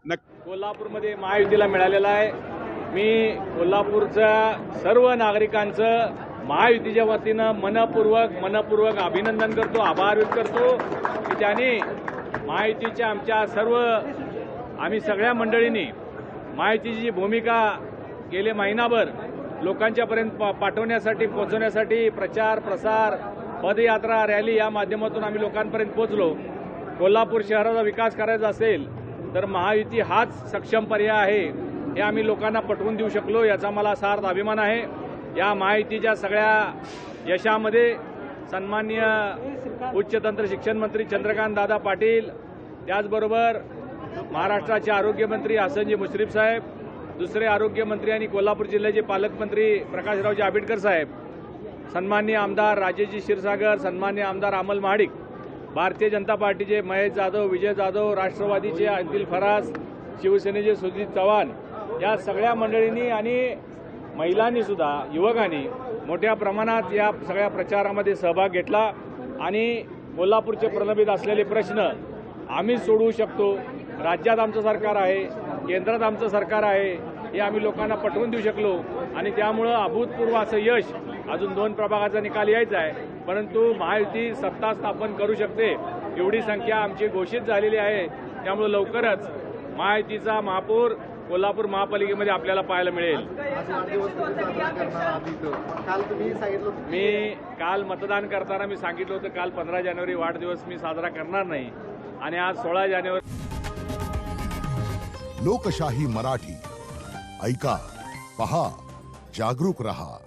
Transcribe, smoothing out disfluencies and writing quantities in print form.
कोल्हापूरमध्ये महायुतीला मिळालेला आहे। मी कोल्हापूरच्या सर्व नागरिकांचं महायुतीच्या वतीनं मनपूर्वक अभिनंदन करतो, आभार व्यक्त करतो की त्यांनी महायुतीच्या आम्ही सगळ्या मंडळींनी महायुतीची जी भूमिका गेले महिनाभर लोकांच्यापर्यंत पाठवण्यासाठी पोहोचवण्यासाठी प्रचार प्रसार पदयात्रा रॅली या माध्यमातून आम्ही लोकांपर्यंत पोहोचलो। कोल्हापूर शहराचा विकास करायचा असेल तर महायुती हाच सक्षम पर्याय आहे हे आम्ही लोकांना पटवून देऊ शकलो, याचा मला सार्थ अभिमान आहे। या महायुतीच्या सगळ्या यशामध्ये सन्माननीय उच्च तंत्र शिक्षण मंत्री चंद्रकांत दादा पाटील, त्याचबरोबर महाराष्ट्राचे आरोग्यमंत्री हसनजी मुश्रीफ साहेब, दुसरे आरोग्यमंत्री आणि कोल्हापूर जिल्ह्याचे पालकमंत्री प्रकाशरावजी आंबेडकर साहेब, सन्माननीय आमदार राजेशजी क्षीरसागर, सन्माननीय आमदार अमल महाडिक, भारतीय जनता पार्टीचे महेश जाधव, विजय जाधव, राष्ट्रवादीचे अंतिल फरास, शिवसेनेचे सुजित चव्हाण, या सगळ्या मंडळींनी आणि महिलांनी सुद्धा युवकांनी मोठ्या प्रमाणात या सगळ्या प्रचारामध्ये सहभाग घेतला आणि कोल्हापूरचे प्रलंबित असलेले प्रश्न आम्ही सोडवू शकतो, राज्यात आमचं सरकार आहे, केंद्रात आमचं सरकार आहे हे आम्ही लोकांना पटवून देऊ शकलो आणि त्यामुळं अभूतपूर्व असं यश, अजून 2 प्रभागाचा निकाल यायचा आहे परंतु महायुती सत्ता स्थापन करू शकते एवढी संख्या आमची घोषित झालेली आहे। त्यामुळे लवकरच महायुतीचा महापौर कोल्हापूर महापालिकेमध्ये आपल्याला पाहायला मिळेल। मी काल मतदान करताना मी सांगितलं होतं काल 15 जानेवारी वाढदिवस मी साजरा करणार नाही आणि आज 16 जानेवारी। लोकशाही मराठी ऐका, पहा, जागरूक रहा।